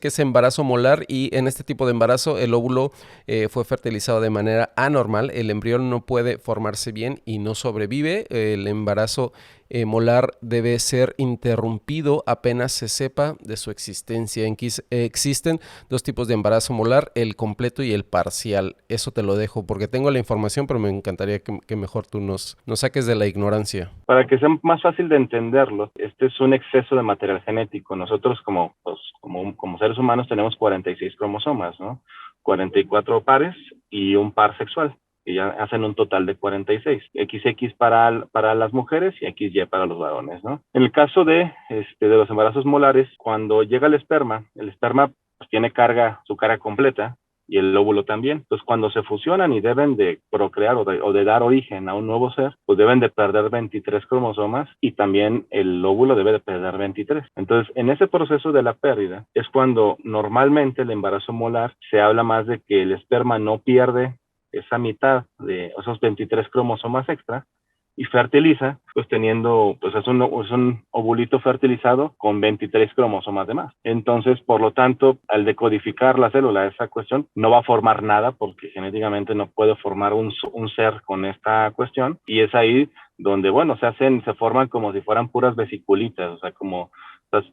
que es embarazo molar, y en este tipo de embarazo el óvulo fue fertilizado de manera anormal, el embrión no puede formarse bien y no sobrevive. El embarazo molar debe ser interrumpido apenas se sepa de su existencia. Existen dos tipos de embarazo molar, el completo y el parcial. Eso te lo dejo porque tengo la información, pero me encantaría que mejor tú nos saques de la ignorancia. Para que sea más fácil de entenderlo, este es un exceso de material genético. Nosotros como seres humanos tenemos 46 cromosomas, ¿no? 44 pares y un par sexual, que ya hacen un total de 46. XX para las mujeres y XY para los varones, ¿no? En el caso de los embarazos molares, cuando llega el esperma pues, tiene su carga completa, y el óvulo también. Entonces, cuando se fusionan y deben de procrear o de dar origen a un nuevo ser, pues deben de perder 23 cromosomas, y también el óvulo debe de perder 23. Entonces, en ese proceso de la pérdida es cuando normalmente el embarazo molar se habla más de que el esperma no pierde esa mitad de esos 23 cromosomas extra y fertiliza, pues es un ovulito fertilizado con 23 cromosomas de más. Entonces, por lo tanto, al decodificar la célula, esa cuestión no va a formar nada porque genéticamente no puede formar un ser con esta cuestión, y es ahí donde, bueno, se forman como si fueran puras vesiculitas, o sea,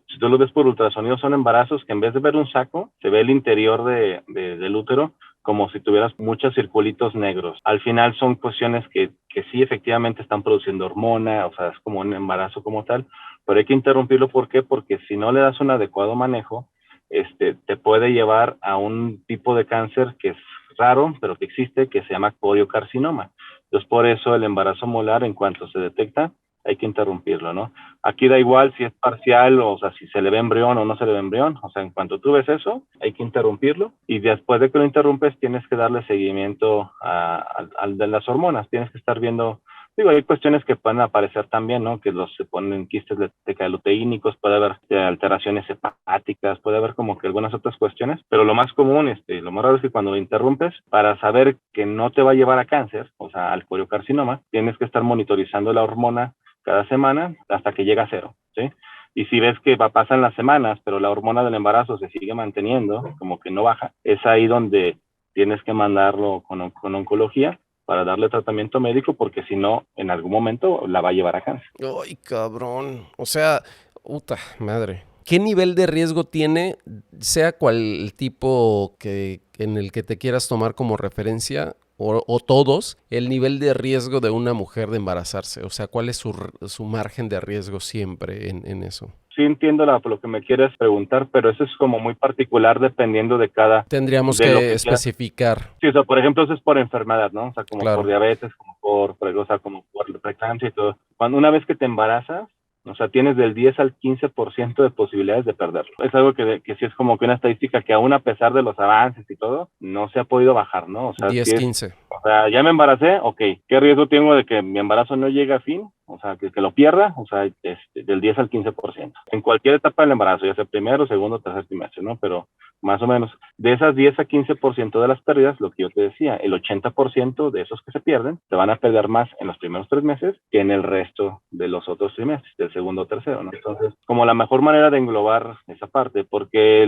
si tú lo ves por ultrasonido, son embarazos que en vez de ver un saco, se ve el interior del útero como si tuvieras muchos circulitos negros. Al final son cuestiones que sí efectivamente están produciendo hormona, o sea, es como un embarazo como tal, pero hay que interrumpirlo. ¿Por qué? Porque si no le das un adecuado manejo, te puede llevar a un tipo de cáncer que es raro, pero que existe, que se llama coriocarcinoma. Entonces, por eso el embarazo molar, en cuanto se detecta, hay que interrumpirlo, ¿no? Aquí da igual si es parcial, o sea, si se le ve embrión o no se le ve embrión. O sea, en cuanto tú ves eso, hay que interrumpirlo, y después de que lo interrumpes, tienes que darle seguimiento al de las hormonas. Tienes que estar viendo, hay cuestiones que pueden aparecer también, ¿no? Que se ponen quistes decaluteínicos, puede haber alteraciones hepáticas, puede haber como que algunas otras cuestiones, pero lo más común, lo más raro es que cuando lo interrumpes, para saber que no te va a llevar a cáncer, o sea, al coriocarcinoma, tienes que estar monitorizando la hormona cada semana hasta que llega a cero, ¿sí? Y si ves que pasan las semanas, pero la hormona del embarazo se sigue manteniendo, como que no baja, es ahí donde tienes que mandarlo con oncología para darle tratamiento médico, porque si no, en algún momento la va a llevar a cáncer. Ay, cabrón. O sea, puta madre. ¿Qué nivel de riesgo tiene, sea cual el tipo en el que te quieras tomar como referencia, o todos, el nivel de riesgo de una mujer de embarazarse? O sea, ¿cuál es su margen de riesgo siempre en eso? Sí entiendo lo que me quieres preguntar, pero eso es como muy particular dependiendo de Tendríamos de lo que que quieras. especificar. Sí, o sea, por ejemplo, eso es por enfermedad, ¿no? O sea, como por Claro. diabetes, como por preeclampsia y todo. Una vez que te embarazas, o sea, tienes del 10 al 15% de posibilidades de perderlo. Es algo que sí es como que una estadística que aún a pesar de los avances y todo, no se ha podido bajar, ¿no? O sea, 10, 15. o sea, ya me embaracé, ok, ¿qué riesgo tengo de que mi embarazo no llegue a fin? O sea, que lo pierda, o sea, del 10 al 15%. En cualquier etapa del embarazo, ya sea primero, segundo, tercer trimestre, ¿no? Pero más o menos, de esas 10 a 15% de las pérdidas, lo que yo te decía, el 80% de esos que se pierden, se van a perder más en los primeros 3 meses que en el resto de los otros trimestres, del segundo o tercero, ¿no? Entonces, como la mejor manera de englobar esa parte, porque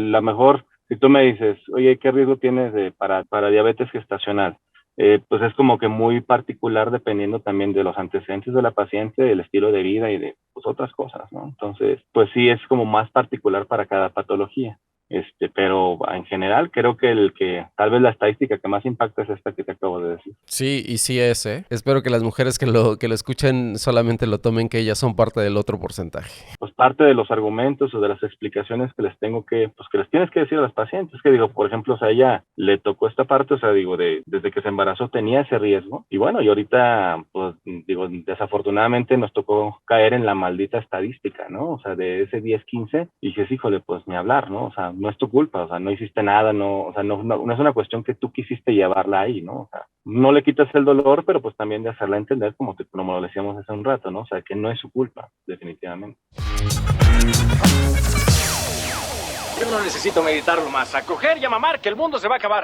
si tú me dices, oye, ¿qué riesgo tienes para diabetes gestacional? Pues es como que muy particular dependiendo también de los antecedentes de la paciente, del estilo de vida y de pues, otras cosas, ¿no? Entonces, pues sí es como más particular para cada patología. Pero en general creo que tal vez la estadística que más impacta es esta que te acabo de decir. Sí, y sí es, ¿eh? Espero que las mujeres que lo escuchen solamente lo tomen que ellas son parte del otro porcentaje. Pues parte de los argumentos o de las explicaciones que les tienes que decir a las pacientes, que digo, por ejemplo, o sea, a ella le tocó esta parte, o sea, digo, desde que se embarazó tenía ese riesgo, y bueno, y ahorita, pues, digo, desafortunadamente nos tocó caer en la maldita estadística, ¿no? O sea, de ese 10-15, y dices, híjole, pues ni hablar, ¿no? O sea, no es tu culpa, o sea, no hiciste nada, no, o sea, no es una cuestión que tú quisiste llevarla ahí, ¿no? O sea, no le quitas el dolor, pero pues también de hacerla entender como lo decíamos hace un rato, ¿no? O sea, que no es su culpa, definitivamente. Yo no necesito meditarlo más. A coger y a mamar, que el mundo se va a acabar.